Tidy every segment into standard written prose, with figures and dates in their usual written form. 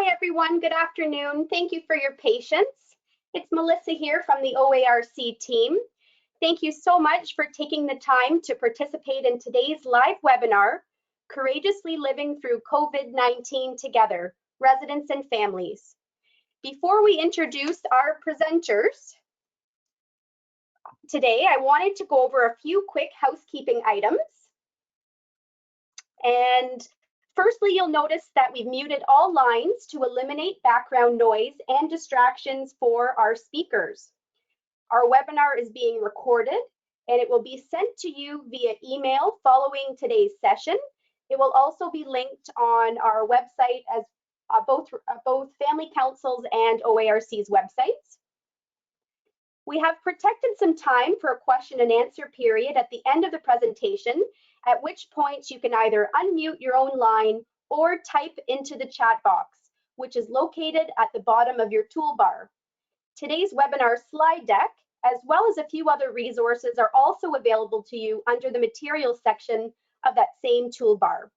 Hi everyone, good afternoon. Thank you for your patience. It's Melissa here from the OARC team. Thank you so much for taking the time to participate in today's live webinar, Courageously Living Through COVID-19 Together, Residents and Families. Before we introduce our presenters today, I wanted to go over a few quick housekeeping items. And firstly, you'll notice that we've muted all lines to eliminate background noise and distractions for our speakers. Our webinar is being recorded and it will be sent to you via email following today's session. It will also be linked on our website as both Family Council's and OARC's websites. We have protected some time for a question and answer period at the end of the presentation, at which point you can either unmute your own line or type into the chat box, which is located at the bottom of your toolbar. Today's webinar slide deck, as well as a few other resources, are also available to you under the materials section of that same toolbar.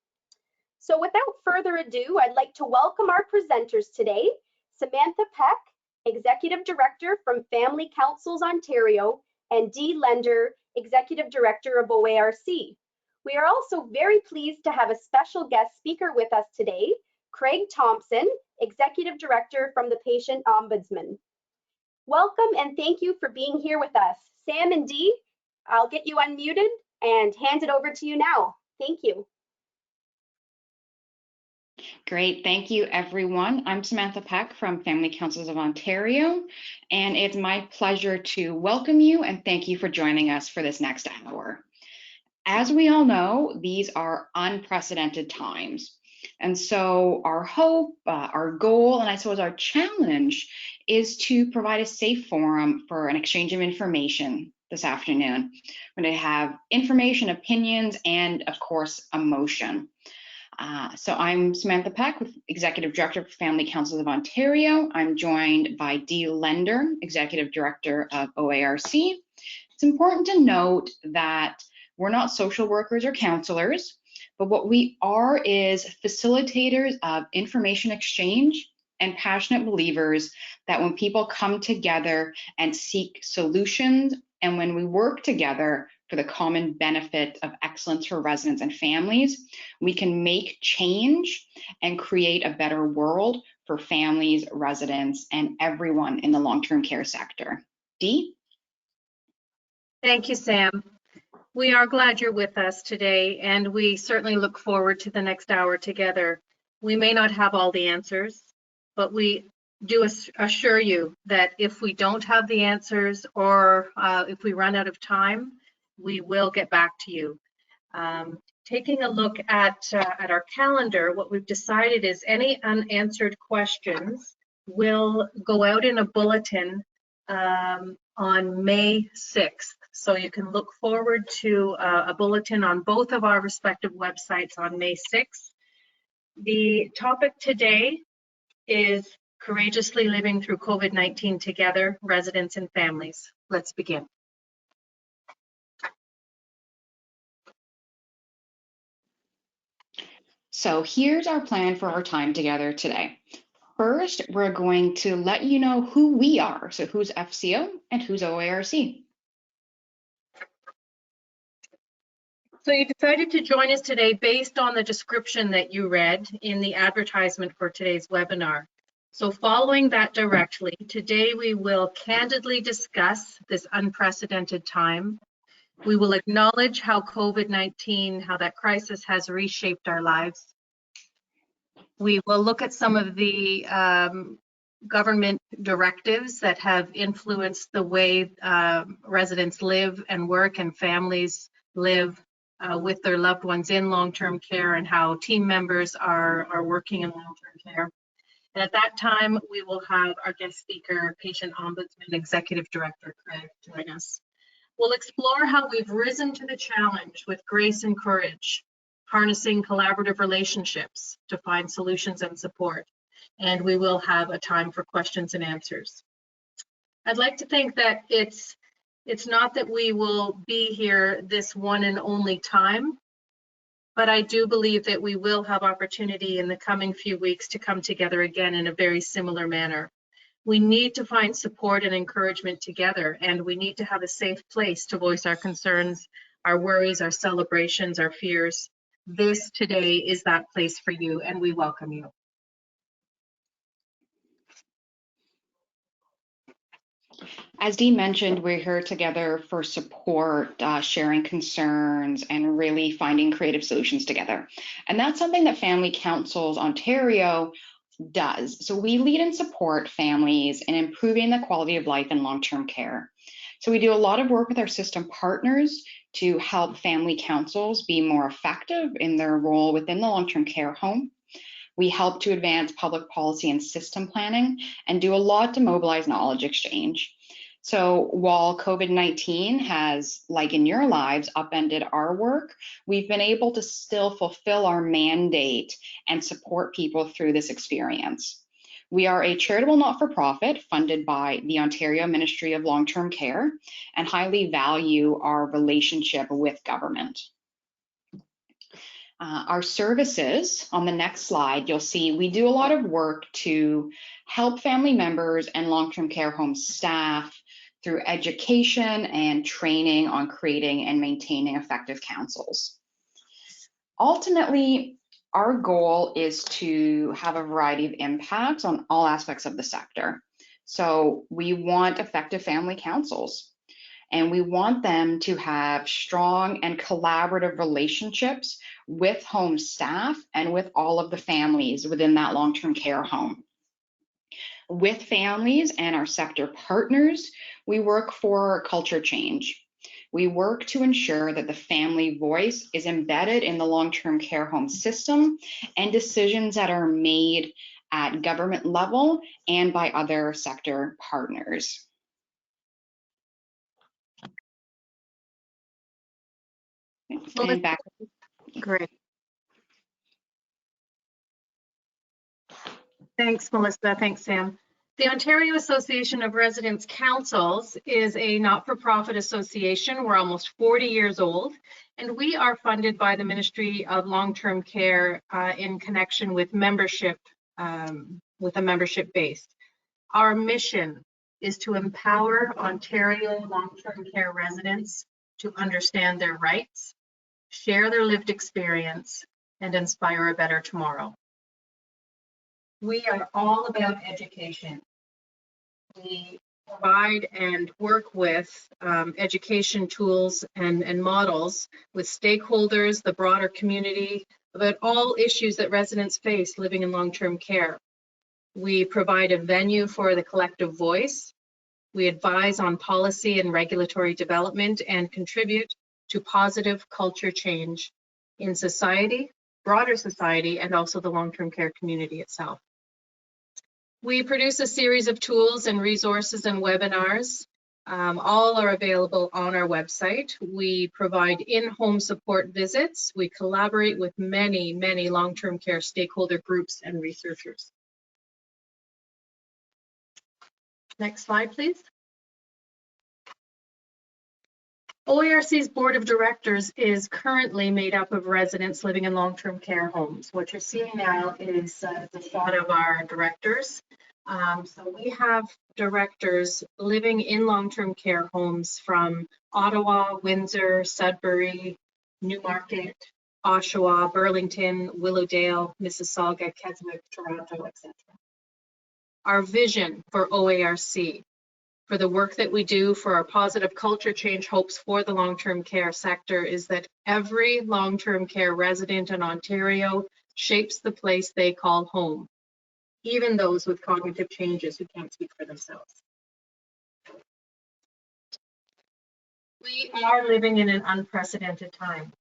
So without further ado, I'd like to welcome our presenters today, Samantha Peck, Executive Director from Family Councils Ontario, and Dee Lender, Executive Director of OARC. We are also very pleased to have a special guest speaker with us today, Craig Thompson, Executive Director from the Patient Ombudsman. Welcome and thank you for being here with us. Sam and Dee, I'll get you unmuted and hand it over to you now. Thank you. Great, thank you everyone. I'm Samantha Peck from Family Councils of Ontario, and it's my pleasure to welcome you and thank you for joining us for this next hour. As we all know, these are unprecedented times. And so our hope, our goal, and I suppose our challenge is to provide a safe forum for an exchange of information this afternoon. We're going to have information, opinions, and of course, emotion. So I'm Samantha Peck, Executive Director for Family Councils of Ontario. I'm joined by Dee Lender, Executive Director of OARC. It's important to note that we're not social workers or counselors, but what we are is facilitators of information exchange and passionate believers that when people come together and seek solutions, and when we work together for the common benefit of excellence for residents and families, we can make change and create a better world for families, residents, and everyone in the long-term care sector. Dee? Thank you, Sam. We are glad you're with us today, and we certainly look forward to the next hour together. We may not have all the answers, but we do assure you that if we don't have the answers or if we run out of time, we will get back to you. Taking a look at our calendar, what we've decided is any unanswered questions will go out in a bulletin on May 6th. So you can look forward to a bulletin on both of our respective websites on May 6th. The topic today is Courageously Living Through COVID-19 Together, Residents and Families. Let's begin. So here's our plan for our time together today. First, we're going to let you know who we are. So who's FCO and who's OARC. So you decided to join us today based on the description that you read in the advertisement for today's webinar. So following that directly, today we will candidly discuss this unprecedented time. We will acknowledge how COVID-19, how that crisis has reshaped our lives. We will look at some of the government directives that have influenced the way residents live and work and families live with their loved ones in long-term care and how team members are working in long-term care. And at that time, we will have our guest speaker, Patient Ombudsman Executive Director Craig, join us. We'll explore how we've risen to the challenge with grace and courage, harnessing collaborative relationships to find solutions and support. And we will have a time for questions and answers. I'd like to think that it's not that we will be here this one and only time, but I do believe that we will have opportunity in the coming few weeks to come together again in a very similar manner. We need to find support and encouragement together, and we need to have a safe place to voice our concerns, our worries, our celebrations, our fears. This today is that place for you, and we welcome you. As Dee mentioned, we're here together for support, sharing concerns, and really finding creative solutions together. And that's something that Family Councils Ontario does. So we lead and support families in improving the quality of life in long-term care. So we do a lot of work with our system partners to help family councils be more effective in their role within the long-term care home. We help to advance public policy and system planning and do a lot to mobilize knowledge exchange. So while COVID-19 has, like in your lives, upended our work, we've been able to still fulfill our mandate and support people through this experience. We are a charitable not-for-profit funded by the Ontario Ministry of Long-Term Care and highly value our relationship with government. Our services, on the next slide, you'll see we do a lot of work to help family members and long-term care home staff through education and training on creating and maintaining effective councils. Ultimately, our goal is to have a variety of impacts on all aspects of the sector. So we want effective family councils, and we want them to have strong and collaborative relationships with home staff and with all of the families within that long-term care home. With families and our sector partners, we work for culture change. We work to ensure that the family voice is embedded in the long-term care home system and decisions that are made at government level and by other sector partners. And back. Great. Thanks, Melissa. Thanks, Sam. The Ontario Association of Residents Councils is a not-for-profit association. We're almost 40 years old, and we are funded by the Ministry of Long-Term Care in connection with membership, with a membership base. Our mission is to empower Ontario long-term care residents to understand their rights, share their lived experience, and inspire a better tomorrow. We are all about education. We provide and work with education tools and models with stakeholders, the broader community, about all issues that residents face living in long-term care. We provide a venue for the collective voice. We advise on policy and regulatory development and contribute to positive culture change in society, broader society, and also the long-term care community itself. We produce a series of tools and resources and webinars. All are available on our website. We provide in-home support visits. We collaborate with many, many long-term care stakeholder groups and researchers. Next slide, please. OARC's Board of Directors is currently made up of residents living in long-term care homes. What you're seeing now is the shot of our directors. So we have directors living in long-term care homes from Ottawa, Windsor, Sudbury, Newmarket, Oshawa, Burlington, Willowdale, Mississauga, Keswick, Toronto, etc. Our vision for OARC, for the work that we do, for our positive culture change hopes for the long-term care sector, is that every long-term care resident in Ontario shapes the place they call home, even those with cognitive changes who can't speak for themselves. We are living in an unprecedented time.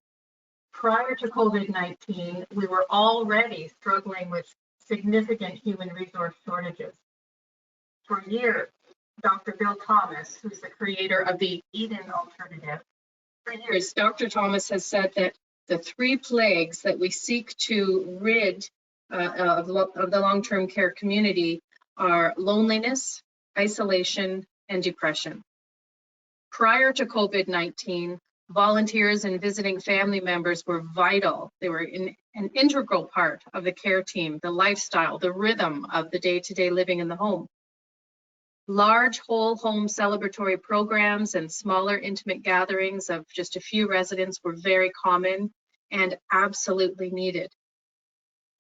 Prior to COVID-19, we were already struggling with significant human resource shortages. For years, Dr. Bill Thomas, who's the creator of the Eden Alternative, for years, Dr. Thomas has said that the three plagues that we seek to rid of the long-term care community are loneliness, isolation, and depression. Prior to COVID-19, Volunteers and visiting family members were vital. They were an integral part of the care team, the lifestyle, the rhythm of the day-to-day living in the home. Large whole home celebratory programs and smaller intimate gatherings of just a few residents were very common and absolutely needed.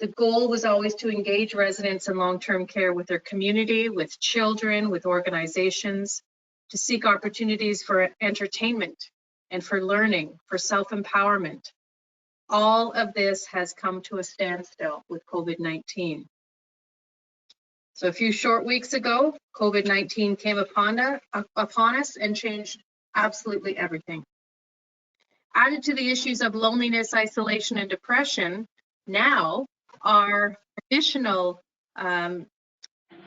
The goal was always to engage residents in long-term care with their community, with children, with organizations, to seek opportunities for entertainment and for learning, for self-empowerment. All of this has come to a standstill with COVID-19. So a few short weeks ago, COVID-19 came upon us and changed absolutely everything. Added to the issues of loneliness, isolation, and depression, now are additional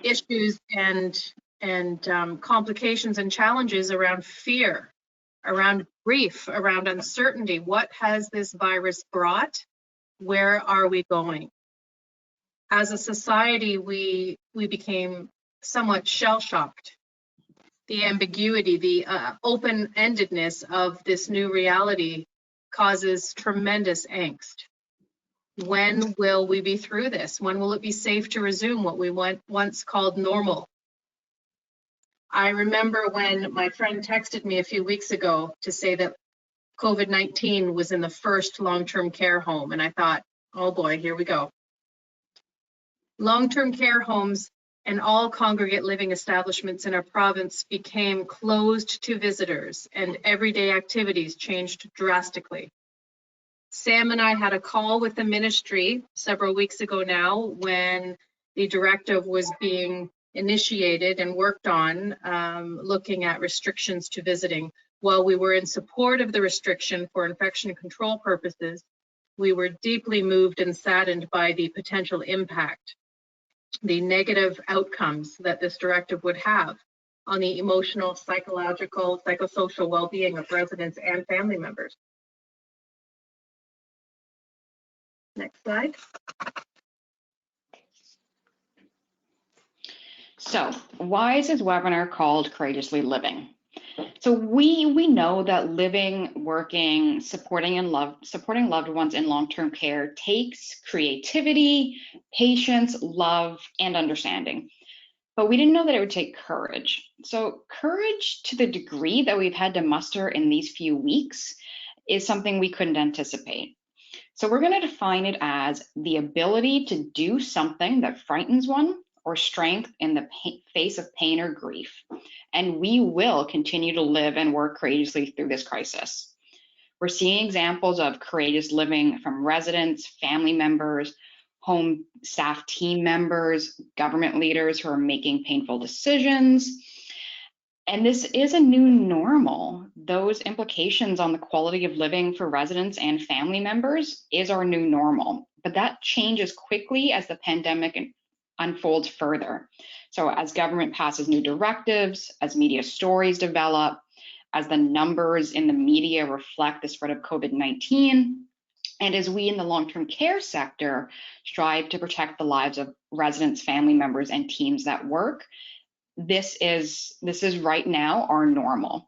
issues and complications and challenges around fear, around grief, around uncertainty. What has this virus brought? Where are we going? As a society, we became somewhat shell-shocked. The ambiguity, the open-endedness of this new reality causes tremendous angst. When will we be through this? When will it be safe to resume what we once called normal? I remember when my friend texted me a few weeks ago to say that COVID-19 was in the first long-term care home, and I thought, oh boy, here we go. Long-term care homes and all congregate living establishments in our province became closed to visitors, and everyday activities changed drastically. Sam and I had a call with the ministry several weeks ago now when the directive was being initiated and worked on, looking at restrictions to visiting. While we were in support of the restriction for infection control purposes, we were deeply moved and saddened by the potential impact, the negative outcomes that this directive would have on the emotional, psychological, psychosocial well-being of residents and family members. Next slide. So why is this webinar called Courageously Living? So we know that living, working, supporting loved ones in long-term care takes creativity, patience, love, and understanding. But we didn't know that it would take courage. So courage to the degree that we've had to muster in these few weeks is something we couldn't anticipate. So we're going to define it as the ability to do something that frightens one or strength in the face of pain or grief. And we will continue to live and work courageously through this crisis. We're seeing examples of courageous living from residents, family members, home staff team members, government leaders who are making painful decisions. And this is a new normal. Those implications on the quality of living for residents and family members is our new normal. But that changes quickly as the pandemic unfolds further. So as government passes new directives, as media stories develop, as the numbers in the media reflect the spread of COVID-19, and as we in the long-term care sector strive to protect the lives of residents, family members, and teams that work, this is right now our normal.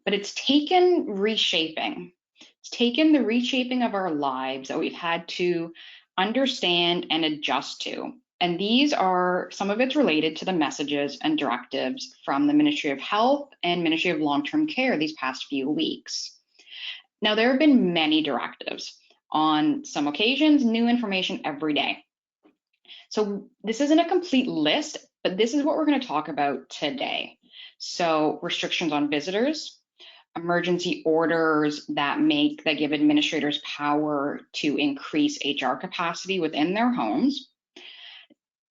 But it's taken reshaping. It's taken the reshaping of our lives that we've had to understand and adjust to. And these are, some of it's related to the messages and directives from the Ministry of Health and Ministry of Long-Term Care these past few weeks. Now, there have been many directives. On some occasions, new information every day. So this isn't a complete list, but this is what we're going to talk about today. So restrictions on visitors, emergency orders that give administrators power to increase HR capacity within their homes,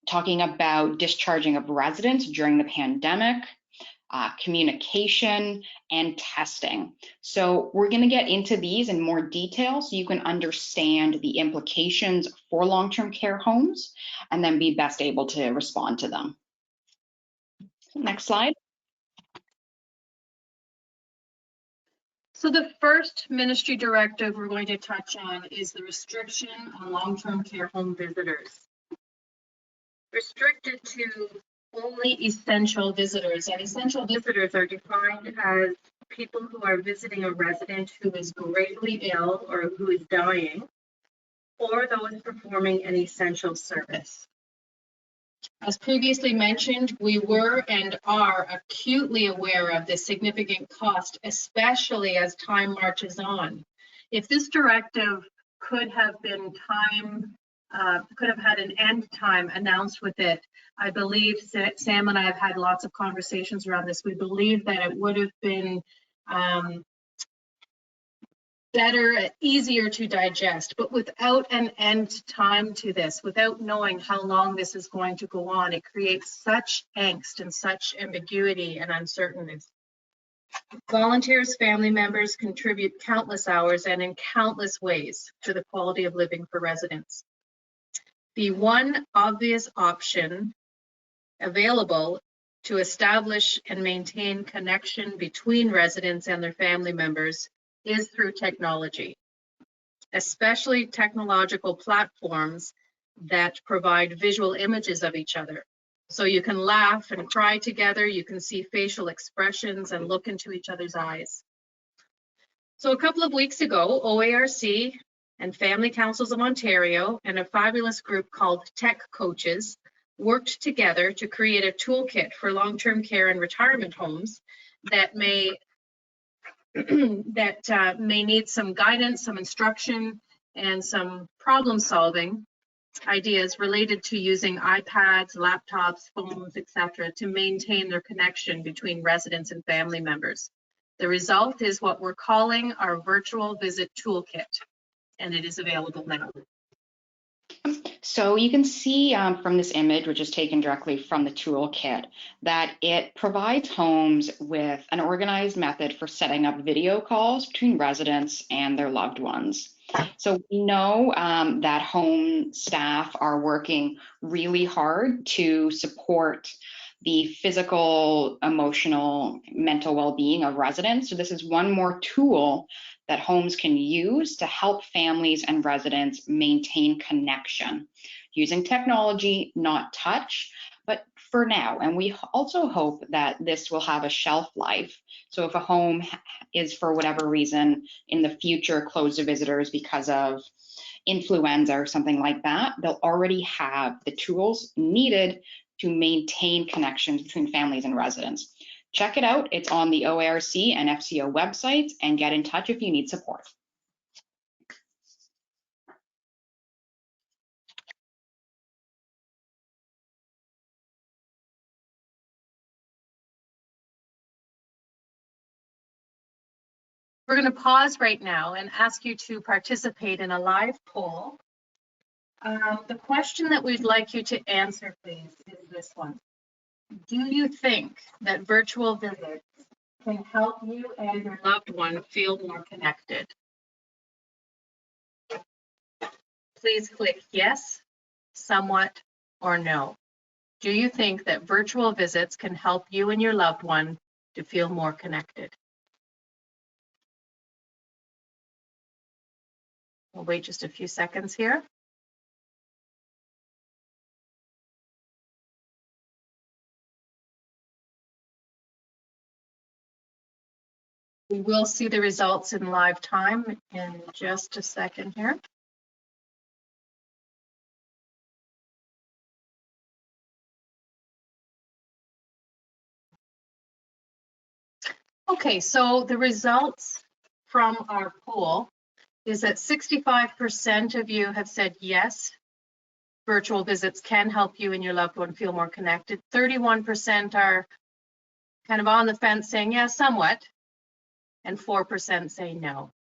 talking about discharging of residents during the pandemic, communication, and testing. So we're going to get into these in more detail so you can understand the implications for long-term care homes and then be best able to respond to them. Next slide. So the first ministry directive we're going to touch on is the restriction on long-term care home visitors. Restricted to only essential visitors, and essential visitors are defined as people who are visiting a resident who is gravely ill or who is dying, or those performing an essential service. As previously mentioned, we were and are acutely aware of the significant cost, especially as time marches on. If this directive could have been could have had an end time announced with it, I believe Sam and I have had lots of conversations around this. We believe that it would have been better, easier to digest, but without an end time to this, without knowing how long this is going to go on, it creates such angst and such ambiguity and uncertainty. Volunteers, family members contribute countless hours and in countless ways to the quality of living for residents. The one obvious option available to establish and maintain connection between residents and their family members is through technology, especially technological platforms that provide visual images of each other. So you can laugh and cry together, you can see facial expressions and look into each other's eyes. So a couple of weeks ago, OARC and Family Councils of Ontario and a fabulous group called Tech Coaches worked together to create a toolkit for long-term care and retirement homes that may may need some guidance, some instruction, and some problem solving ideas related to using iPads, laptops, phones, etc., to maintain their connection between residents and family members. The result is what we're calling our virtual visit toolkit, and it is available now. So you can see from this image, which is taken directly from the toolkit, that it provides homes with an organized method for setting up video calls between residents and their loved ones. So we know that home staff are working really hard to support the physical, emotional, mental well-being of residents. So this is one more tool that homes can use to help families and residents maintain connection using technology, not touch, but for now. And we also hope that this will have a shelf life. So if a home is, for whatever reason, in the future closed to visitors because of influenza or something like that, they'll already have the tools needed to maintain connections between families and residents. Check it out. It's on the OARC and FCO websites, and get in touch if you need support. We're going to pause right now and ask you to participate in a live poll. The question that we'd like you to answer, please, is this one. Do you think that virtual visits can help you and your loved one feel more connected? Please click yes, somewhat, or no. Do you think that virtual visits can help you and your loved one to feel more connected? We'll wait just a few seconds here. We will see the results in live time in just a second here. Okay, so the results from our poll is that 65% of you have said yes, virtual visits can help you and your loved one feel more connected. 31% are kind of on the fence saying yeah, somewhat, and 4% say no.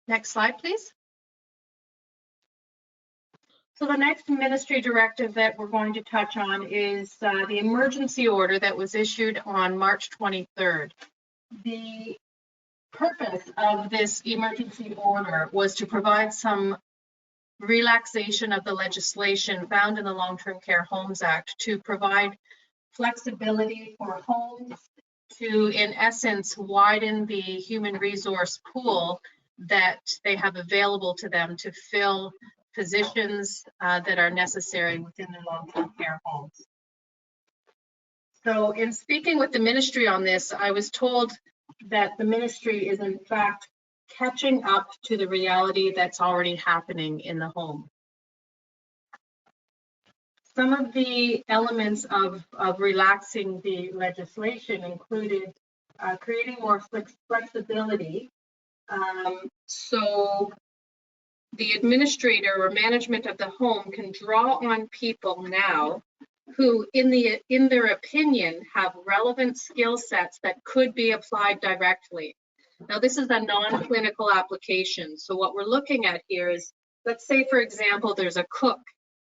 Next slide, please. So the next ministry directive that we're going to touch on is the emergency order that was issued on March 23rd. The purpose of this emergency order was to provide some relaxation of the legislation found in the Long-Term Care Homes Act to provide flexibility for homes to, in essence, widen the human resource pool that they have available to them to fill positions that are necessary within the long-term care homes. So in speaking with the ministry on this, I was told that the ministry is in fact catching up to the reality that's already happening in the home. Some of the elements of relaxing the legislation included creating more flexibility. So the administrator or management of the home can draw on people now who, in their opinion, have relevant skill sets that could be applied directly. Now, this is a non-clinical application. So what we're looking at here is, let's say, for example, there's a cook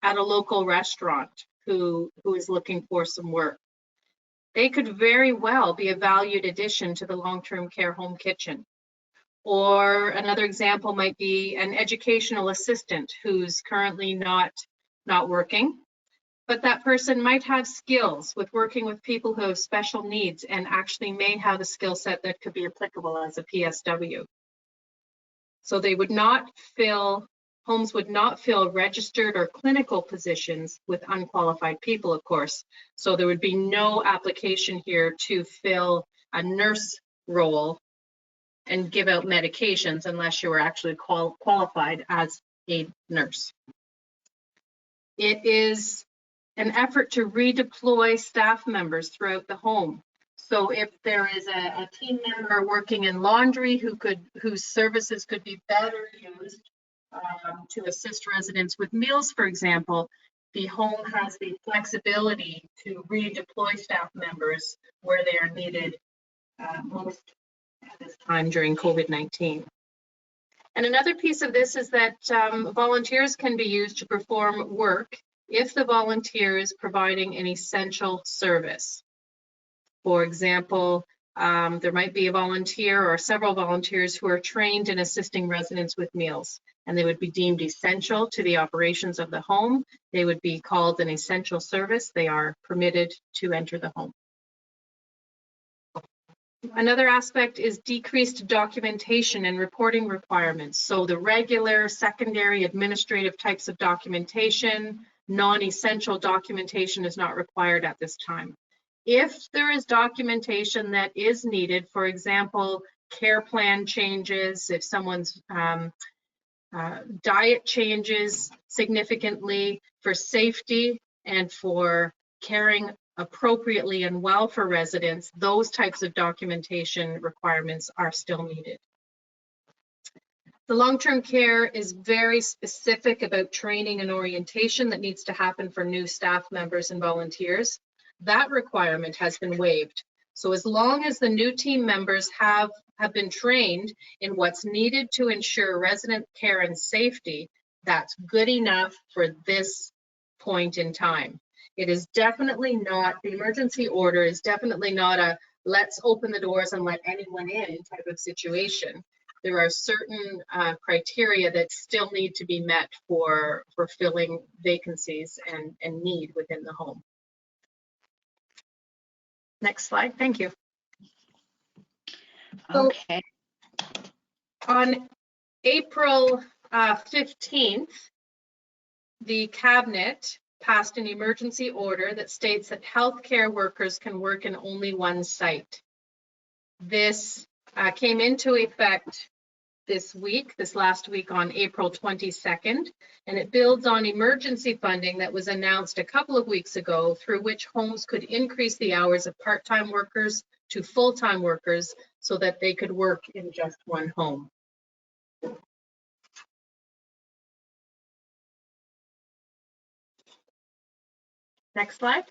at a local restaurant who is looking for some work. They could very well be a valued addition to the long-term care home kitchen. Or another example might be an educational assistant who's currently not working, but that person might have skills with working with people who have special needs and actually may have a skill set that could be applicable as a PSW. So they would not fill, homes would not fill registered or clinical positions with unqualified people, of course. So there would be no application here to fill a nurse role and give out medications unless you were actually qualified as a nurse. It is an effort to redeploy staff members throughout the home. So if there is a team member working in laundry whose services could be better used to assist residents with meals, for example, the home has the flexibility to redeploy staff members where they are needed most at this time during COVID-19. And another piece of this is that volunteers can be used to perform work if the volunteer is providing an essential service. For example, there might be a volunteer or several volunteers who are trained in assisting residents with meals, and they would be deemed essential to the operations of the home. They would be called an essential service. They are permitted to enter the home. Another aspect is decreased documentation and reporting requirements. So the regular, secondary, administrative types of documentation, non-essential documentation is not required at this time. If there is documentation that is needed, for example, care plan changes, if someone's diet changes significantly for safety and for caring appropriately and well for residents, those types of documentation requirements are still needed. The long-term care is very specific about training and orientation that needs to happen for new staff members and volunteers. That requirement has been waived. So as long as the new team members have been trained in what's needed to ensure resident care and safety, that's good enough for this point in time. It is definitely not, the emergency order is definitely not a let's open the doors and let anyone in type of situation. There are certain criteria that still need to be met for filling vacancies and need within the home. Next slide, thank you. Okay. So, on April 15th, the Cabinet passed an emergency order that states that healthcare workers can work in only one site. This came into effect this last week on April 22nd, and it builds on emergency funding that was announced a couple of weeks ago, through which homes could increase the hours of part-time workers to full-time workers so that they could work in just one home. Next slide.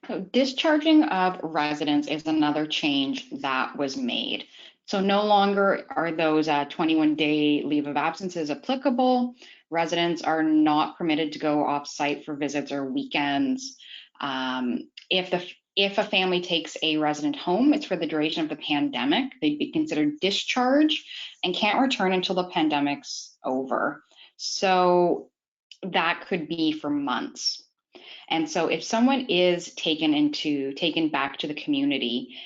So discharging of residents is another change that was made. So no longer are those 21-day leave of absences applicable. Residents are not permitted to go off-site for visits or weekends. If a family takes a resident home, it's for the duration of the pandemic. They'd be considered discharged and can't return until the pandemic's over. So that could be for months. And so if someone is taken back to the community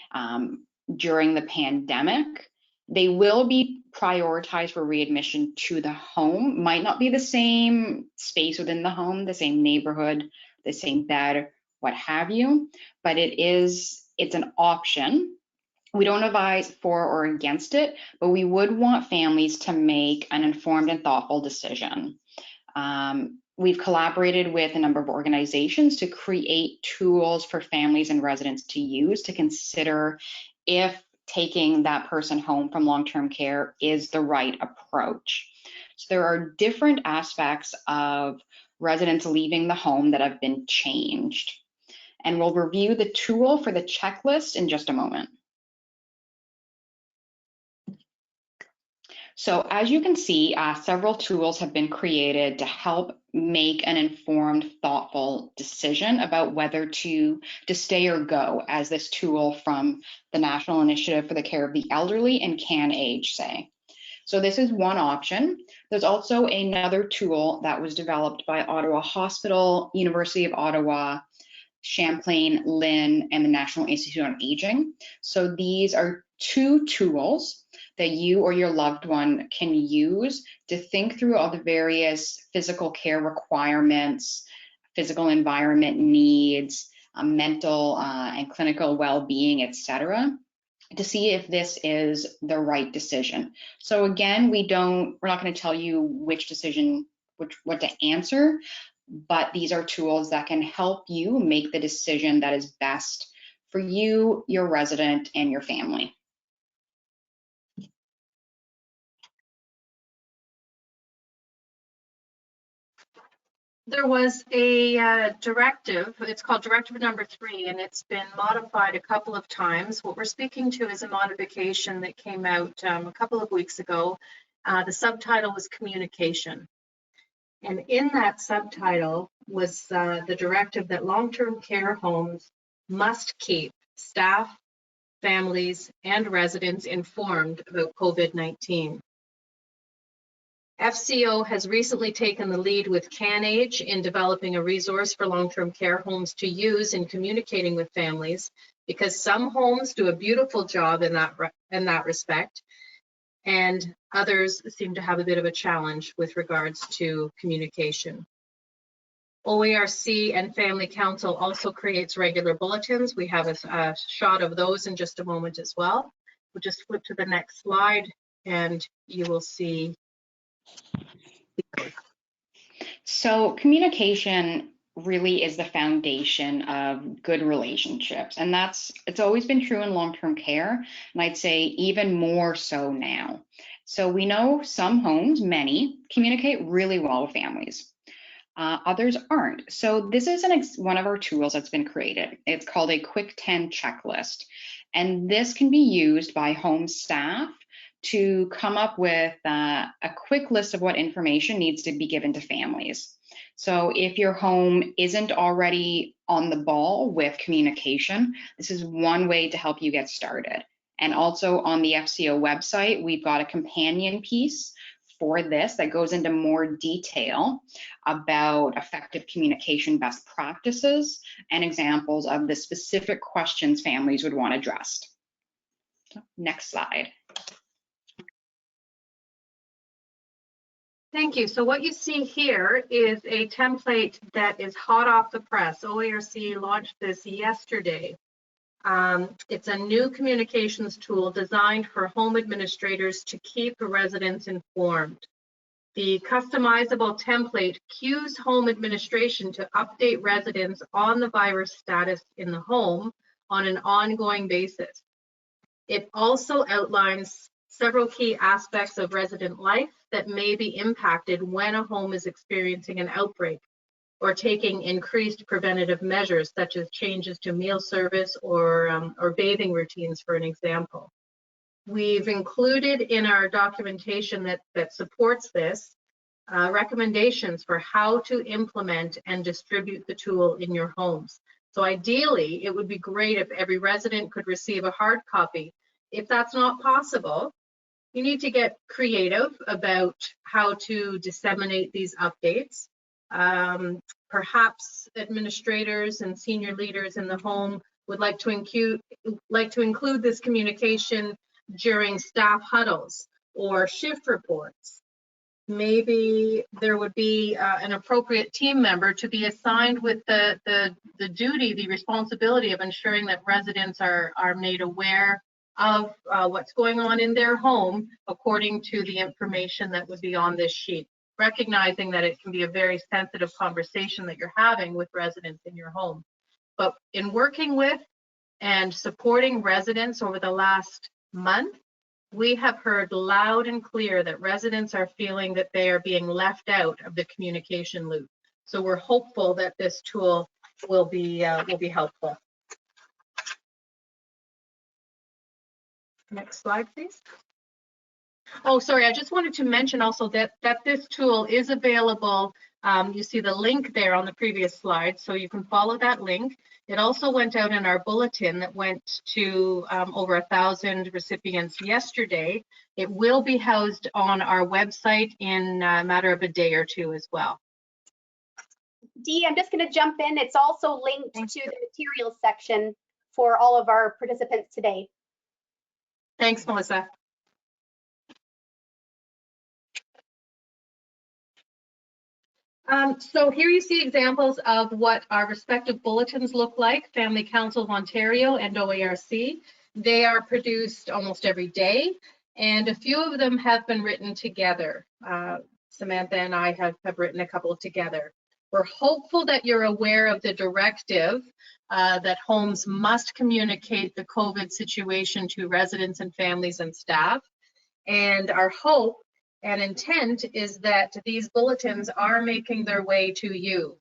during the pandemic, They will be prioritized for readmission to the home. Might not be the same space within the home, the same neighborhood, the same bed, what have you, but it's an option. We don't advise for or against it, but we would want families to make an informed and thoughtful decision. We've collaborated with a number of organizations to create tools for families and residents to use to consider if taking that person home from long-term care is the right approach. So there are different aspects of residents leaving the home that have been changed. And we'll review the tool for the checklist in just a moment. So as you can see, several tools have been created to help make an informed, thoughtful decision about whether to stay or go, as this tool from the National Initiative for the Care of the Elderly and CanAge say. So this is one option. There's also another tool that was developed by Ottawa Hospital, University of Ottawa, Champlain, Lynn, and the National Institute on Aging. So these are two tools that you or your loved one can use to think through all the various physical care requirements, physical environment needs, mental and clinical well-being, etc., to see if this is the right decision. So again, we're not going to tell you which decision, what to answer, but these are tools that can help you make the decision that is best for you, your resident, and your family. There was a directive, it's called Directive number 3, and it's been modified a couple of times. What we're speaking to is a modification that came out a couple of weeks ago. The subtitle was communication. And in that subtitle was the directive that long-term care homes must keep staff, families, and residents informed about COVID-19. FCO has recently taken the lead with CanAge in developing a resource for long-term care homes to use in communicating with families, because some homes do a beautiful job in that respect, and others seem to have a bit of a challenge with regards to communication. OARC and Family Council also creates regular bulletins. We have a shot of those in just a moment as well. We'll just flip to the next slide and you will see. So communication really is the foundation of good relationships, and it's always been true in long-term care, and I'd say even more so now. So we know some homes, many, communicate really well with families. Others aren't. So this is one of our tools that's been created. It's called a Quick 10 checklist, and this can be used by home staff to come up with a quick list of what information needs to be given to families. So if your home isn't already on the ball with communication, this is one way to help you get started. And also on the FCO website, we've got a companion piece for this that goes into more detail about effective communication best practices and examples of the specific questions families would want addressed. Next slide. Thank you. So what you see here is a template that is hot off the press. OARC launched this yesterday. It's a new communications tool designed for home administrators to keep residents informed. The customizable template cues home administration to update residents on the virus status in the home on an ongoing basis. It also outlines several key aspects of resident life that may be impacted when a home is experiencing an outbreak or taking increased preventative measures, such as changes to meal service or bathing routines, for an example. We've included in our documentation that supports this recommendations for how to implement and distribute the tool in your homes. So ideally, it would be great if every resident could receive a hard copy. If that's not possible, you need to get creative about how to disseminate these updates. Perhaps administrators and senior leaders in the home would like to include this communication during staff huddles or shift reports. Maybe there would be an appropriate team member to be assigned with the duty, the responsibility of ensuring that residents are made aware of what's going on in their home according to the information that would be on this sheet, recognizing that it can be a very sensitive conversation that you're having with residents in your home. But in working with and supporting residents over the last month, we have heard loud and clear that residents are feeling that they are being left out of the communication loop. So we're hopeful that this tool will be helpful. Next slide, please. Oh, sorry, I just wanted to mention also that this tool is available. You see the link there on the previous slide, so you can follow that link. It also went out in our bulletin that went to over 1,000 recipients yesterday. It will be housed on our website in a matter of a day or two as well. Dee, I'm just going to jump in. It's also linked to the materials section for all of our participants today. Thanks, Melissa. So here you see examples of what our respective bulletins look like, Family Council of Ontario and OARC. They are produced almost every day, and a few of them have been written together. Samantha and I have written a couple together. We're hopeful that you're aware of the directive that homes must communicate the COVID situation to residents and families and staff. And our hope and intent is that these bulletins are making their way to you.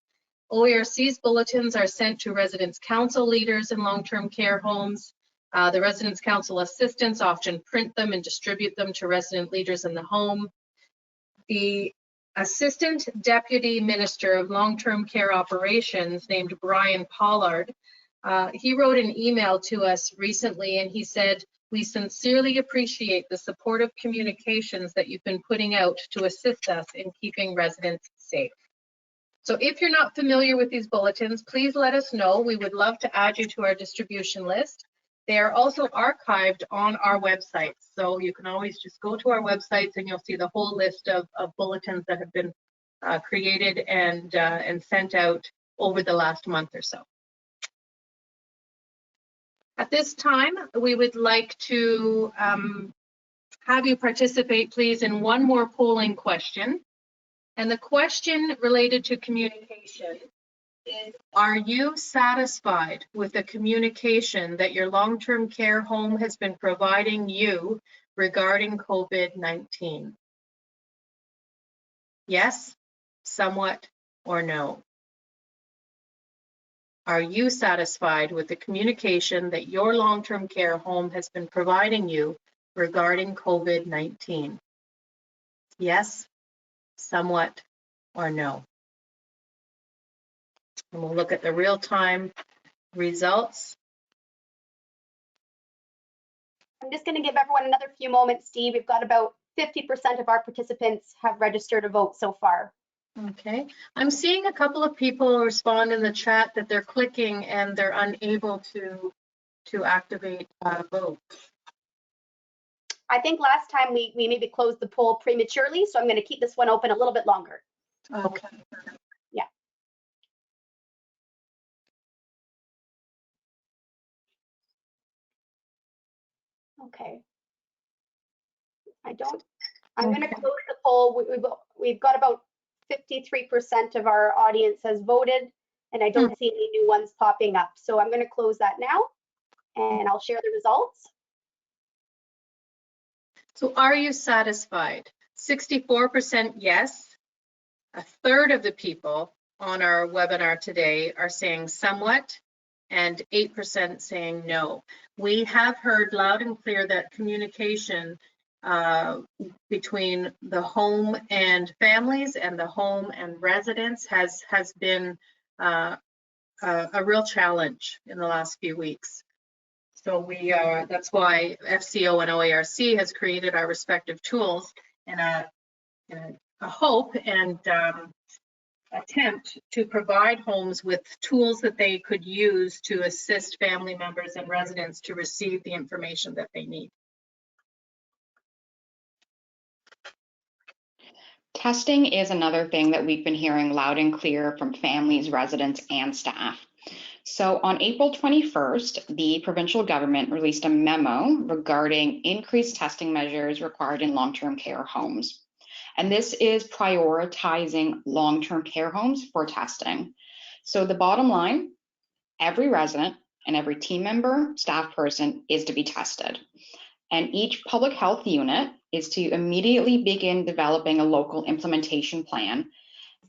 OARC's bulletins are sent to residence council leaders in long-term care homes. The residence council assistants often print them and distribute them to resident leaders in the home. The Assistant Deputy Minister of Long-Term Care Operations, named Brian Pollard, he wrote an email to us recently, and he said, "We sincerely appreciate the supportive communications that you've been putting out to assist us in keeping residents safe." So if you're not familiar with these bulletins, please let us know. We would love to add you to our distribution list. They are also archived on our website. So you can always just go to our websites and you'll see the whole list of bulletins that have been created and sent out over the last month or so. At this time, we would like to have you participate, please, in one more polling question. And the question related to communication is, are you satisfied with the communication that your long-term care home has been providing you regarding COVID-19? Yes, somewhat, or no? Are you satisfied with the communication that your long-term care home has been providing you regarding COVID-19? Yes, somewhat, or no? And we'll look at the real-time results. I'm just going to give everyone another few moments, Steve. We've got about 50% of our participants have registered to vote so far. Okay, I'm seeing a couple of people respond in the chat that they're clicking and they're unable to activate vote. I think last time we maybe closed the poll prematurely, so I'm going to keep this one open a little bit longer. Okay. Yeah. Okay. I'm going to close the poll. We've got about 53% of our audience has voted, and I don't see any new ones popping up. So I'm going to close that now, and I'll share the results. So are you satisfied? 64% yes. A third of the people on our webinar today are saying somewhat, and 8% saying no. We have heard loud and clear that communication between the home and families and the home and residents has been a real challenge in the last few weeks. So that's why FCO and OARC has created our respective tools in a hope and attempt to provide homes with tools that they could use to assist family members and residents to receive the information that they need. Testing is another thing that we've been hearing loud and clear from families, residents, and staff. So on April 21st, the provincial government released a memo regarding increased testing measures required in long-term care homes. And this is prioritizing long-term care homes for testing. So the bottom line, every resident and every team member, staff person is to be tested. And each public health unit is to immediately begin developing a local implementation plan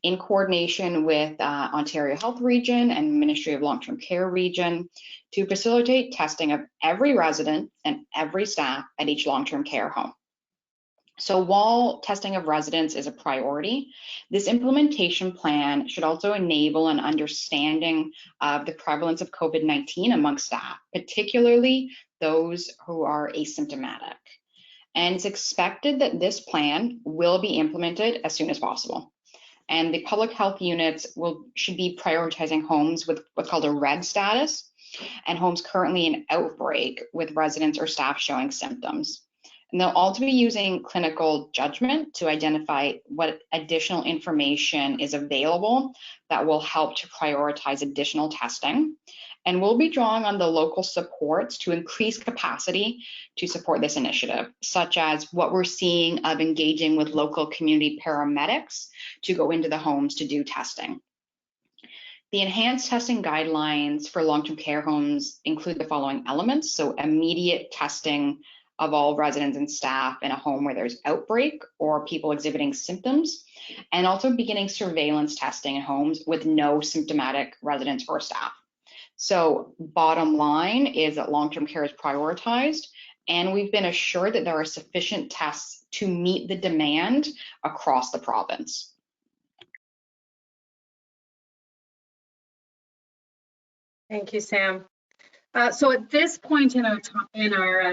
in coordination with Ontario Health Region and Ministry of Long-Term Care Region to facilitate testing of every resident and every staff at each long-term care home. So while testing of residents is a priority, this implementation plan should also enable an understanding of the prevalence of COVID-19 amongst staff, particularly those who are asymptomatic. And it's expected that this plan will be implemented as soon as possible. And the public health units should be prioritizing homes with what's called a red status and homes currently in outbreak with residents or staff showing symptoms. And they'll also be using clinical judgment to identify what additional information is available that will help to prioritize additional testing. And we'll be drawing on the local supports to increase capacity to support this initiative, such as what we're seeing of engaging with local community paramedics to go into the homes to do testing. The enhanced testing guidelines for long-term care homes include the following elements. So immediate testing of all residents and staff in a home where there's outbreak or people exhibiting symptoms, and also beginning surveillance testing in homes with no symptomatic residents or staff. So bottom line is that long-term care is prioritized, and we've been assured that there are sufficient tests to meet the demand across the province. Thank you, Sam. So at this point in our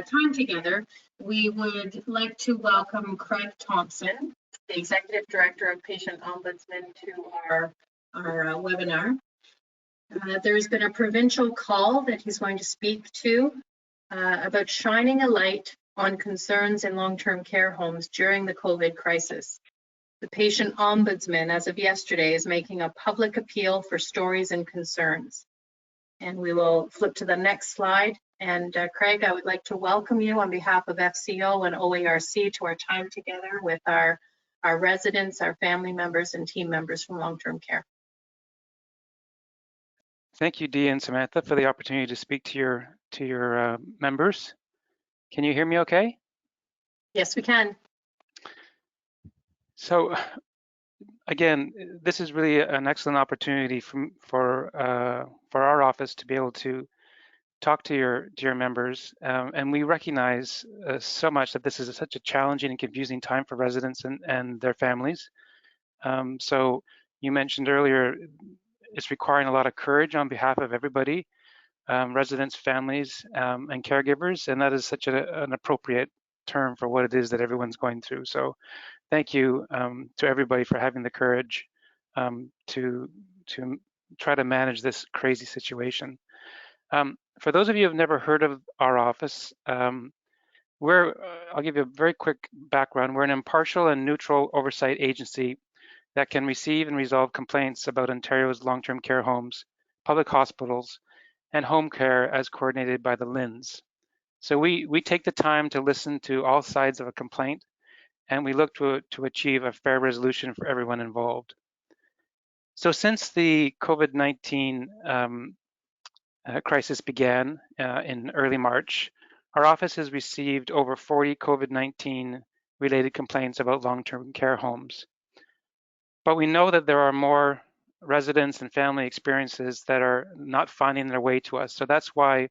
time together, we would like to welcome Craig Thompson, the Executive Director of Patient Ombudsman, to our webinar. There's been a provincial call that he's going to speak to about shining a light on concerns in long-term care homes during the COVID crisis. The Patient Ombudsman, as of yesterday, is making a public appeal for stories and concerns. And we will flip to the next slide. And Craig, I would like to welcome you on behalf of FCO and OARC to our time together with our residents, our family members, and team members from long-term care. Thank you, Dee and Samantha, for the opportunity to speak to your members. Can you hear me okay? Yes, we can. So again, this is really an excellent opportunity for our office to be able to talk to your members, and we recognize so much that this is such a challenging and confusing time for residents and their families. So you mentioned earlier, it's requiring a lot of courage on behalf of everybody, residents, families, and caregivers, and that is such an appropriate term for what it is that everyone's going through. So thank you to everybody for having the courage to try to manage this crazy situation. For those of you who have never heard of our office, I'll give you a very quick background. We're an impartial and neutral oversight agency that can receive and resolve complaints about Ontario's long-term care homes, public hospitals, and home care as coordinated by the LHINs. So we take the time to listen to all sides of a complaint, and we look to achieve a fair resolution for everyone involved. So since the COVID-19 crisis began in early March, our office has received over 40 COVID-19 related complaints about long-term care homes. But we know that there are more residents and family experiences that are not finding their way to us. So that's why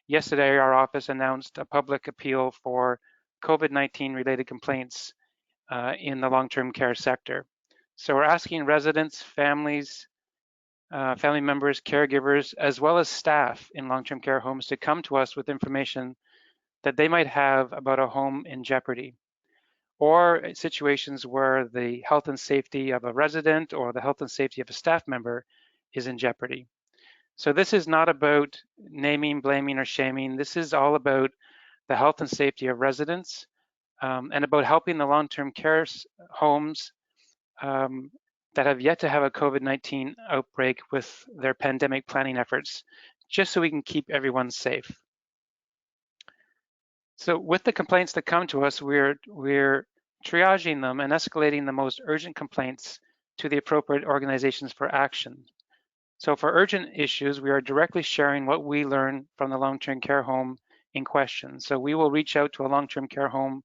yesterday our office announced a public appeal for COVID-19 related complaints in the long-term care sector. So we're asking residents, families, family members, caregivers, as well as staff in long-term care homes to come to us with information that they might have about a home in jeopardy, or situations where the health and safety of a resident or the health and safety of a staff member is in jeopardy. So this is not about naming, blaming, or shaming. This is all about the health and safety of residents and about helping the long-term care homes that have yet to have a COVID-19 outbreak with their pandemic planning efforts, just so we can keep everyone safe. So with the complaints that come to us, we're triaging them and escalating the most urgent complaints to the appropriate organizations for action. So for urgent issues, we are directly sharing what we learn from the long-term care home in question. So we will reach out to a long-term care home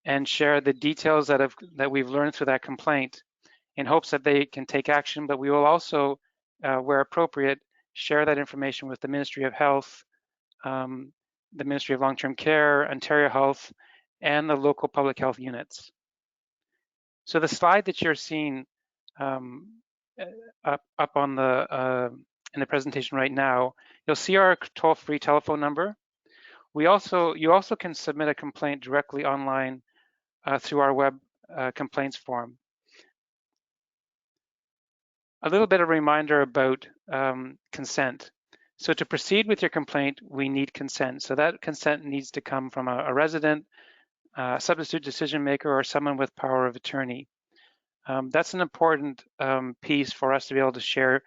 and share the details that we've learned through that complaint in hopes that they can take action, but we will also, where appropriate, share that information with the Ministry of Health, the Ministry of Long-Term Care, Ontario Health, and the local public health units. So the slide that you're seeing up on the in the presentation right now, you'll see our toll-free telephone number. You also can submit a complaint directly online through our web complaints form. A little bit of a reminder about consent. So to proceed with your complaint, we need consent. So that consent needs to come from a resident, a substitute decision maker, or someone with power of attorney. That's an important piece for us to be able to share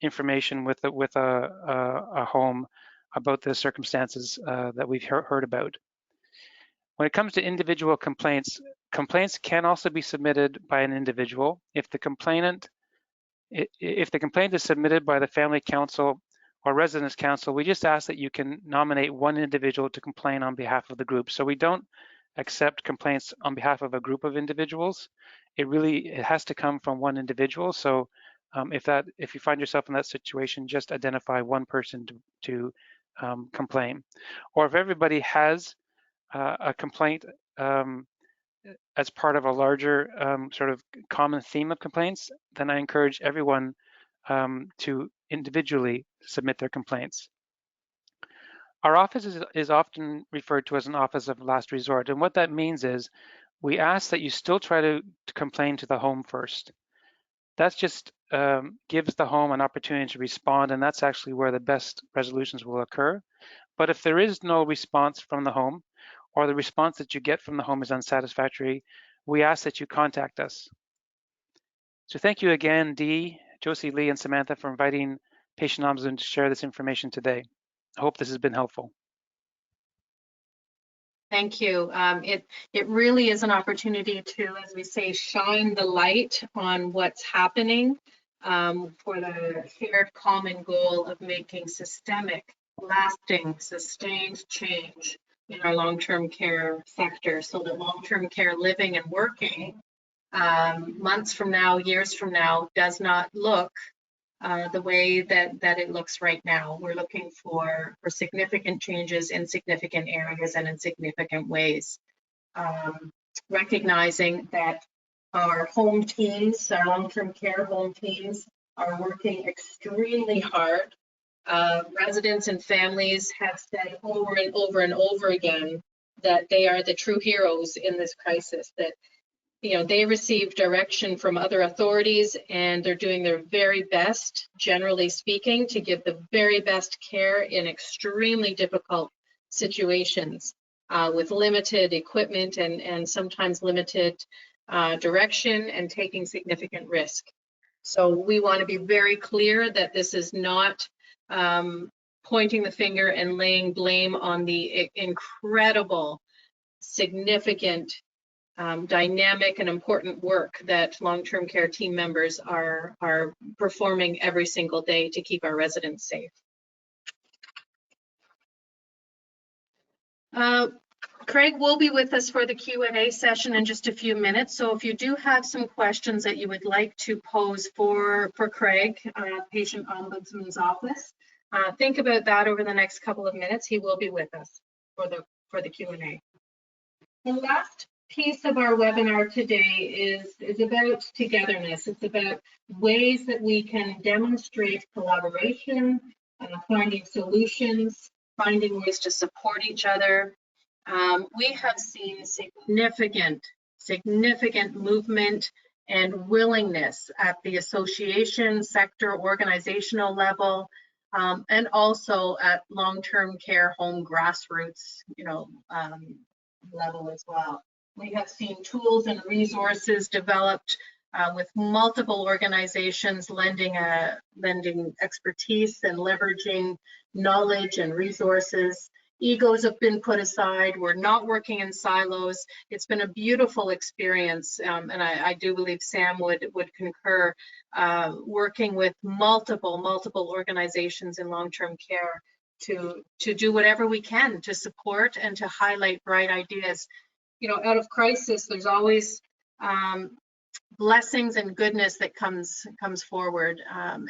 information with a home about the circumstances that we've heard about. When it comes to individual complaints, complaints can also be submitted by an individual. If the complaint is submitted by the Family Council or Residence Council, we just ask that you can nominate one individual to complain on behalf of the group. So we don't accept complaints on behalf of a group of individuals. It has to come from one individual. So if you find yourself in that situation, just identify one person to complain. Or if everybody has a complaint as part of a larger sort of common theme of complaints, then I encourage everyone to individually submit their complaints. Our office is often referred to as an office of last resort, and what that means is we ask that you still try to complain to the home first. That just gives the home an opportunity to respond, and that's actually where the best resolutions will occur. But if there is no response from the home, or the response that you get from the home is unsatisfactory, we ask that you contact us. So thank you again, Dee, Josie, Lee, and Samantha for inviting Patient Ombudsman to share this information today. I hope this has been helpful. Thank you. It really is an opportunity to, as we say, shine the light on what's happening for the shared common goal of making systemic, lasting, sustained change in our long-term care sector, so that long-term care living and working months from now, years from now, does not look the way that it looks right now. We're looking for significant changes in significant areas and in significant ways. Recognizing that our home teams, our long-term care home teams, are working extremely hard. Residents and families have said over and over and over again that they are the true heroes in this crisis, that they receive direction from other authorities and they're doing their very best, generally speaking, to give the very best care in extremely difficult situations with limited equipment and sometimes limited direction and taking significant risk. So we want to be very clear that this is not pointing the finger and laying blame on the incredible, significant, dynamic and important work that long-term care team members are performing every single day to keep our residents safe. Craig will be with us for the Q&A session in just a few minutes. So if you do have some questions that you would like to pose for Craig, Patient Ombudsman's office, think about that over the next couple of minutes. He will be with us for the Q&A. The last piece of our webinar today is about togetherness. It's about ways that we can demonstrate collaboration, finding solutions, finding ways to support each other. We have seen significant movement and willingness at the association, sector, organizational level, and also at long-term care home grassroots, level as well. We have seen tools and resources developed with multiple organizations lending expertise and leveraging knowledge and resources. Egos have been put aside. We're not working in silos. It's been a beautiful experience, and I do believe Sam would concur, working with multiple organizations in long-term care to do whatever we can to support and to highlight bright ideas. You know, out of crisis, there's always blessings and goodness that comes forward,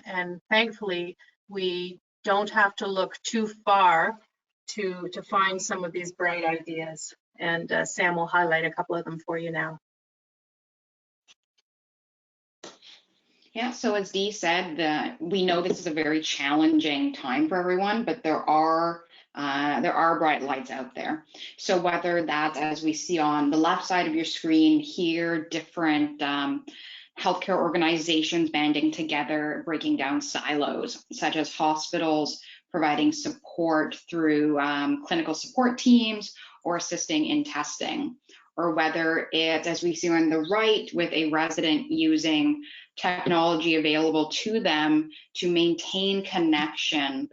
and thankfully we don't have to look too far to find some of these bright ideas, and Sam will highlight a couple of them for you now. Yeah, so as Dee said, we know this is a very challenging time for everyone, but there are bright lights out there. So whether that's, as we see on the left side of your screen here, different healthcare organizations banding together, breaking down silos, such as hospitals providing support through clinical support teams or assisting in testing, or whether it's, as we see on the right, with a resident using technology available to them to maintain connection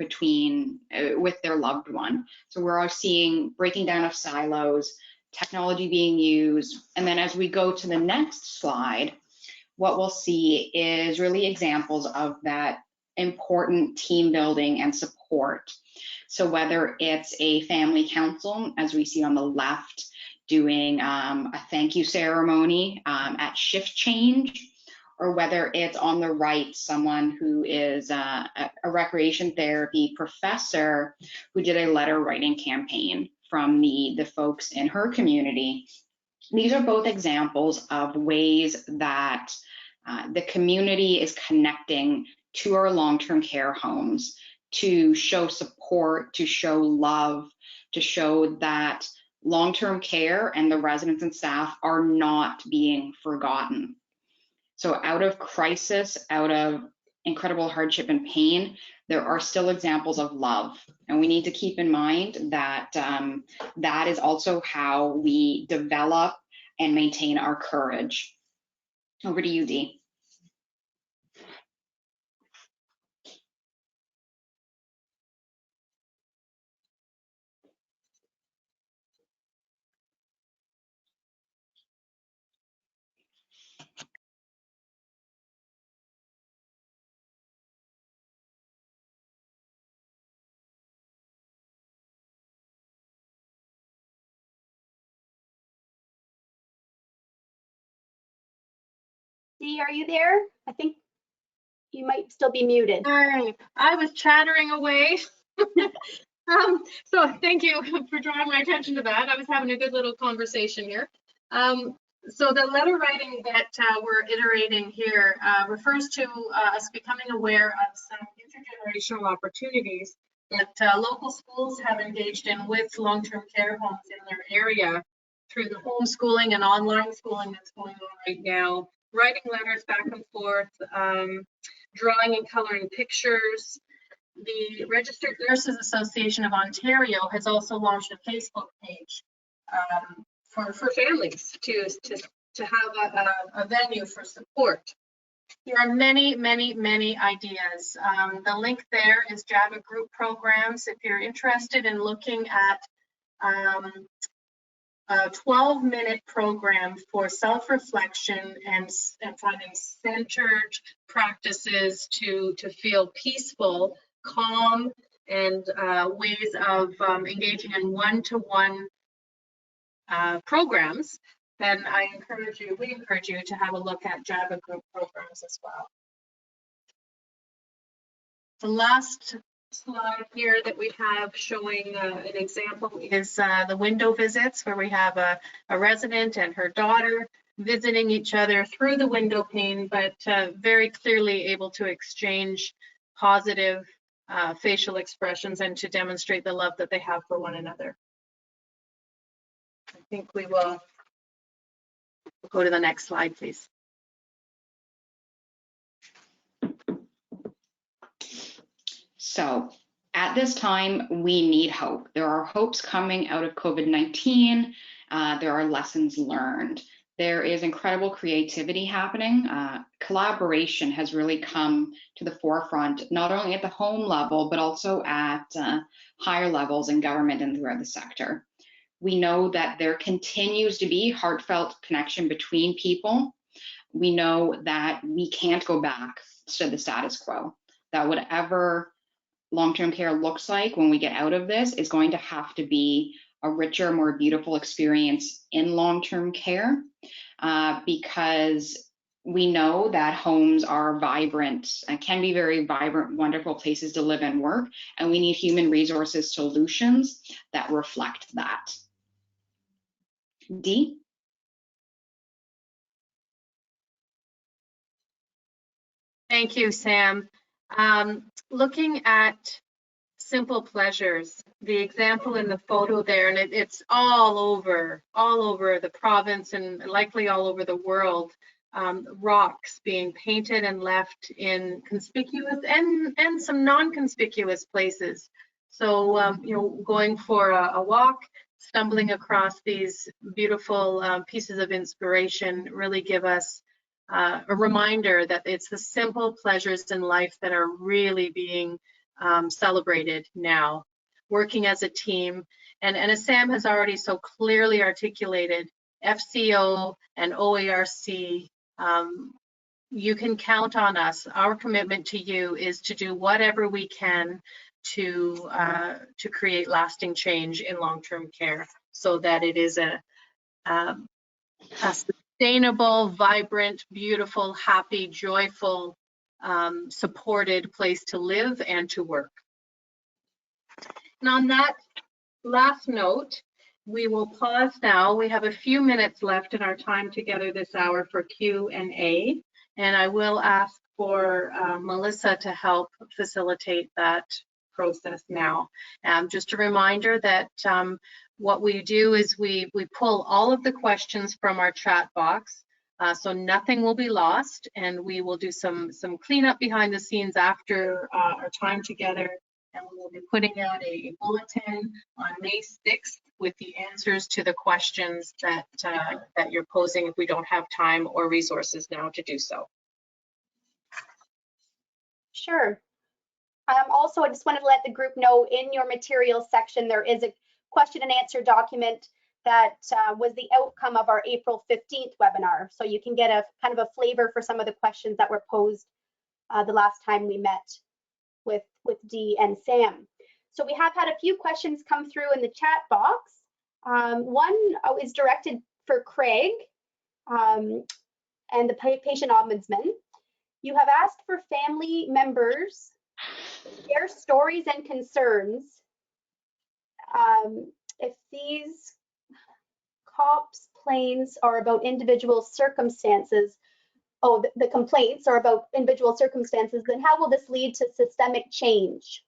with their loved one. So we're all seeing breaking down of silos, technology being used. And then as we go to the next slide, what we'll see is really examples of that important team building and support. So whether it's a family council, as we see on the left, doing a thank you ceremony at shift change, or whether it's on the right, someone who is a recreation therapy professor who did a letter writing campaign from the folks in her community. These are both examples of ways that the community is connecting to our long-term care homes to show support, to show love, to show that long-term care and the residents and staff are not being forgotten. So out of crisis, out of incredible hardship and pain, there are still examples of love. And we need to keep in mind that that is also how we develop and maintain our courage. Over to you, Dee. Dee, are you there? I think you might still be muted. Hi, I was chattering away. So thank you for drawing my attention to that. I was having a good little conversation here. So the letter writing that we're iterating here refers to us becoming aware of some intergenerational opportunities that local schools have engaged in with long-term care homes in their area through the homeschooling and online schooling that's going on right now, writing letters back and forth, drawing and coloring pictures. The Registered Nurses Association of Ontario has also launched a Facebook page for families to have a venue for support. There are many ideas. The link there is Java group programs. If you're interested in looking at a 12-minute program for self-reflection and finding centered practices to feel peaceful, calm, and ways of engaging in one-to-one programs, then we encourage you to have a look at Java group programs as well. The last slide here that we have showing an example is the window visits, where we have a resident and her daughter visiting each other through the window pane, but very clearly able to exchange positive facial expressions and to demonstrate the love that they have for one another. I think we will go to the next slide, please. So At this time, we need hope. There are hopes coming out of COVID-19. There are lessons learned. There is incredible creativity happening. Collaboration has really come to the forefront, not only at the home level, but also at higher levels in government and throughout the sector. We know that there continues to be heartfelt connection between people. We know that we can't go back to the status quo, that whatever long-term care looks like when we get out of this is going to have to be a richer, more beautiful experience in long-term care, because we know that homes are vibrant and can be very vibrant, wonderful places to live and work, and we need human resources solutions that reflect that. Dee? Thank you, Sam. Looking at simple pleasures, the example in the photo there, and it's all over the province and likely all over the world, rocks being painted and left in conspicuous and some non-conspicuous places. So, you know, going for a walk, stumbling across these beautiful pieces of inspiration really give us a reminder that it's the simple pleasures in life that are really being celebrated now. Working as a team, and as Sam has already so clearly articulated, FCO and OARC, you can count on us. Our commitment to you is to do whatever we can to create lasting change in long-term care, so that it is a sustainable, vibrant, beautiful, happy, joyful, supported place to live and to work. And on that last note, we will pause now. We have a few minutes left in our time together this hour for Q&A, and I will ask for Melissa to help facilitate that process now. Just a reminder that what we do is we pull all of the questions from our chat box, so nothing will be lost, and we will do some cleanup behind the scenes after our time together, and we will be putting out a bulletin on May 6th with the answers to the questions that you're posing if we don't have time or resources now to do so. Sure. Also, I just wanted to let the group know in your materials section, there is a question and answer document that was the outcome of our April 15th webinar. So you can get a kind of a flavor for some of the questions that were posed the last time we met with Dee and Sam. So we have had a few questions come through in the chat box. One is directed for Craig and the patient ombudsman. You have asked for family members their stories and concerns. If these complaints are about individual circumstances, the complaints are about individual circumstances, then how will this lead to systemic change?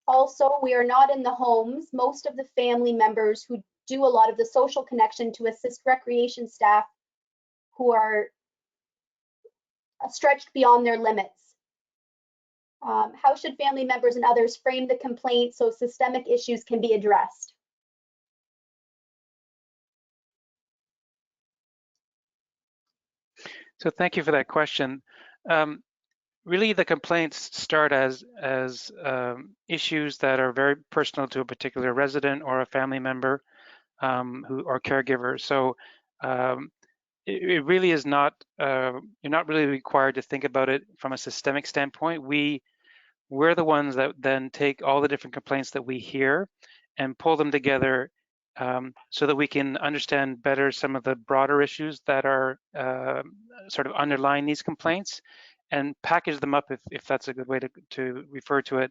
Also, we are not in the homes. Most of the family members who do a lot of the social connection to assist recreation staff who are stretched beyond their limits. How should family members and others frame the complaint so systemic issues can be addressed? So thank you for that question. Really, the complaints start as issues that are very personal to a particular resident or a family member or caregiver. So it really is not, you're not really required to think about it from a systemic standpoint. We're the ones that then take all the different complaints that we hear and pull them together so that we can understand better some of the broader issues that are sort of underlying these complaints, and package them up, if that's a good way to refer to it,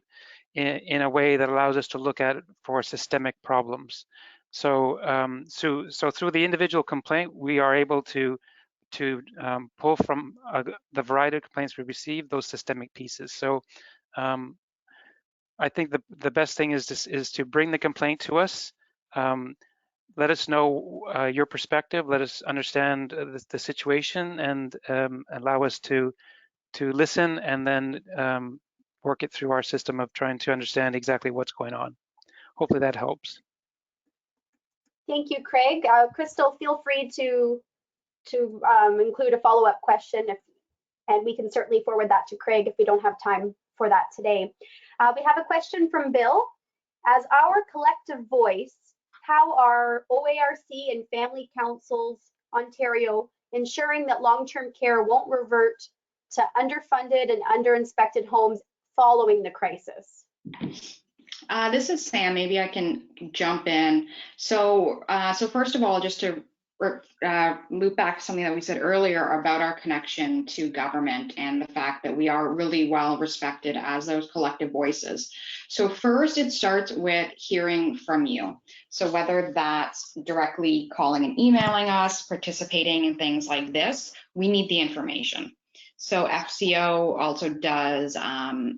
in a way that allows us to look at it for systemic problems. So so through the individual complaint, we are able to pull from the variety of complaints we receive those systemic pieces. So I think the best thing is to bring the complaint to us. Let us know your perspective. Let us understand the situation, and allow us to listen, and then work it through our system of trying to understand exactly what's going on. Hopefully that helps. Thank you, Craig. Crystal, feel free to include a follow-up question, and we can certainly forward that to Craig if we don't have time for that today. We have a question from Bill. As our collective voice, how are OARC and Family Councils Ontario ensuring that long-term care won't revert to underfunded and underinspected homes following the crisis? This is Sam. Maybe I can jump in. So first of all, just to loop back to something that we said earlier about our connection to government and the fact that we are really well respected as those collective voices. So first, it starts with hearing from you. So whether that's directly calling and emailing us, participating in things like this, we need the information. So FCO also does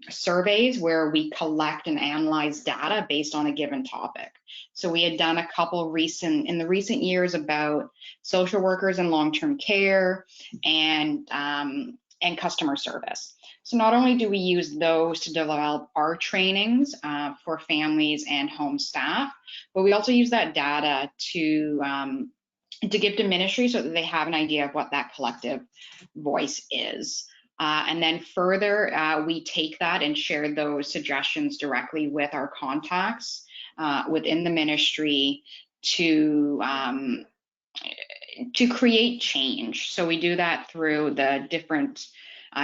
surveys where we collect and analyze data based on a given topic. So we had done a couple in the recent years about social workers and long-term care and customer service. So not only do we use those to develop our trainings for families and home staff, but we also use that data to give to ministry so that they have an idea of what that collective voice is. And then further, we take that and share those suggestions directly with our contacts within the ministry to create change. So we do that through the different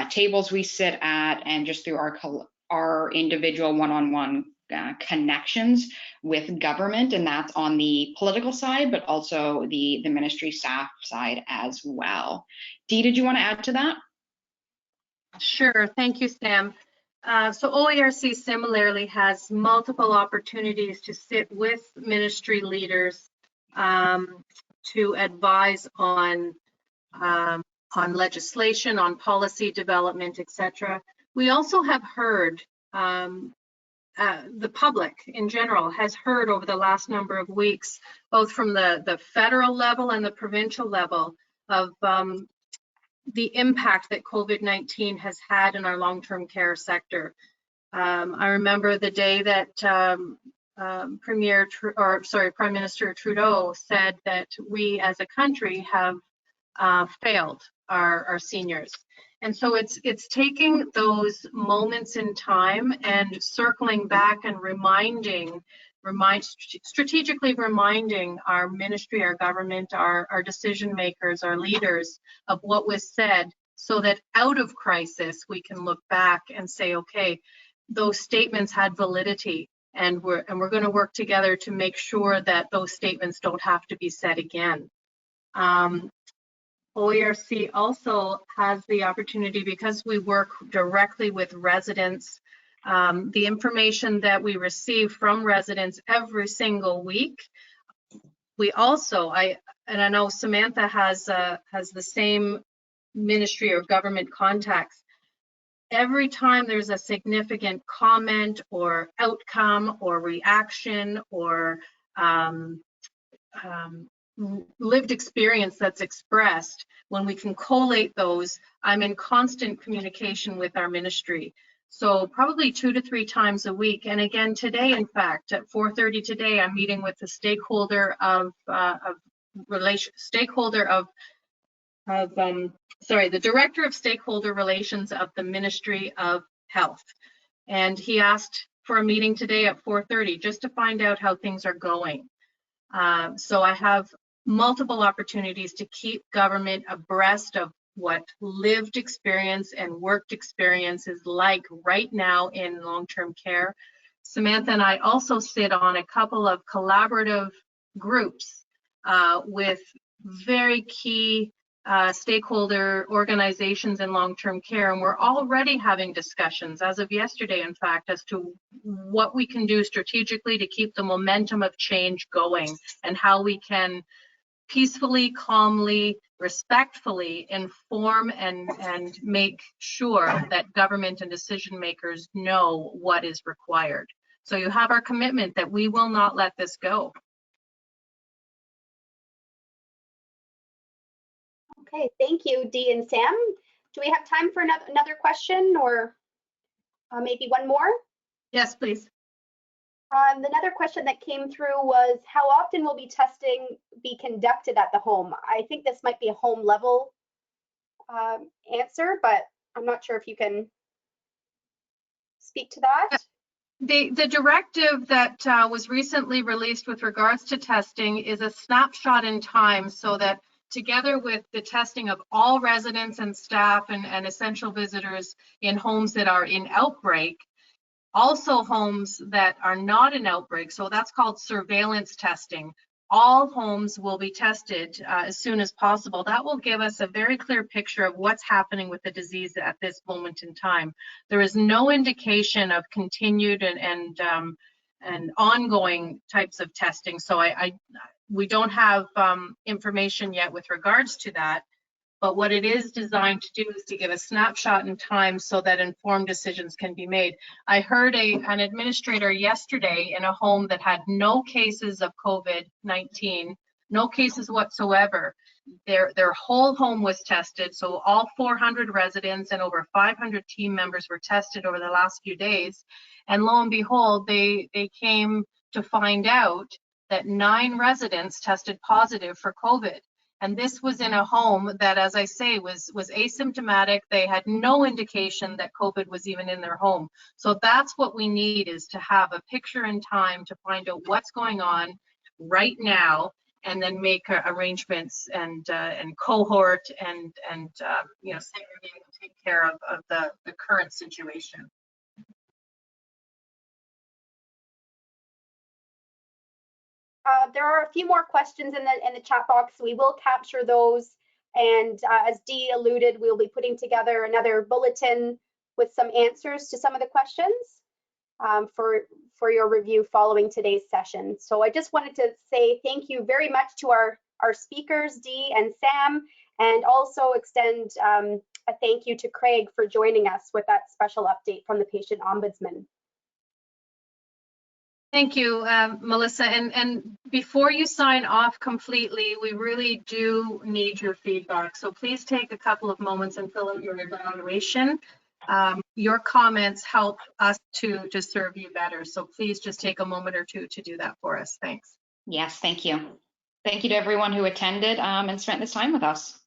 tables we sit at and just through our individual one-on-one connections with government, and that's on the political side, but also the ministry staff side as well. Dee, did you want to add to that? Sure, thank you, Sam. So OARC similarly has multiple opportunities to sit with ministry leaders to advise on legislation, on policy development, etc. We also have heard the public in general has heard over the last number of weeks, both from the federal level and the provincial level, of the impact that COVID-19 has had in our long-term care sector. I remember the day that Prime Minister Trudeau said that we as a country have failed our seniors. And so it's taking those moments in time and circling back and strategically reminding our ministry, our government, our decision makers, our leaders of what was said, so that out of crisis we can look back and say, okay, those statements had validity, and we're going to work together to make sure that those statements don't have to be said again. OARC also has the opportunity, because we work directly with residents, the information that we receive from residents every single week. We also, I know Samantha has the same ministry or government contacts. Every time there's a significant comment or outcome or reaction or lived experience that's expressed, when we can collate those, I'm in constant communication with our ministry. So probably 2 to 3 times a week. And again, today, in fact, at 4:30 today, I'm meeting with the the Director of Stakeholder Relations of the Ministry of Health. And he asked for a meeting today at 4:30 just to find out how things are going. So I have multiple opportunities to keep government abreast of what lived experience and worked experience is like right now in long-term care. Samantha and I also sit on a couple of collaborative groups with very key stakeholder organizations in long-term care, and we're already having discussions as of yesterday, in fact, as to what we can do strategically to keep the momentum of change going, and how we can peacefully, calmly, respectfully inform and make sure that government and decision makers know what is required. So you have our commitment that we will not let this go. Okay, thank you, Dee and Sam. Do we have time for another question, or Maybe one more. Yes, please. Another question that came through was, how often will testing be conducted at the home? I think this might be a home level answer, but I'm not sure if you can speak to that. The directive that was recently released with regards to testing is a snapshot in time, so that together with the testing of all residents and staff and essential visitors in homes that are in outbreak, also homes that are not in outbreak, so that's called surveillance testing. All homes will be tested as soon as possible. That will give us a very clear picture of what's happening with the disease at this moment in time. There is no indication of continued and ongoing types of testing. So we don't have information yet with regards to that. But what it is designed to do is to give a snapshot in time so that informed decisions can be made. I heard an administrator yesterday in a home that had no cases of COVID-19, no cases whatsoever. Their whole home was tested. So all 400 residents and over 500 team members were tested over the last few days. And lo and behold, they came to find out that 9 residents tested positive for COVID. And this was in a home that, as I say, was asymptomatic. They had no indication that COVID was even in their home. So that's what we need, is to have a picture in time to find out what's going on right now, and then make arrangements and cohort and segregate and take care of the current situation. There are a few more questions in the chat box. We will capture those, and as Dee alluded, we'll be putting together another bulletin with some answers to some of the questions for your review following today's session. So I just wanted to say thank you very much to our speakers, Dee and Sam, and also extend a thank you to Craig for joining us with that special update from the Patient Ombudsman. Thank you, Melissa. And before you sign off completely, we really do need your feedback. So please take a couple of moments and fill out your evaluation. Your comments help us to serve you better. So please just take a moment or two to do that for us. Thanks. Yes, thank you. Thank you to everyone who attended and spent this time with us.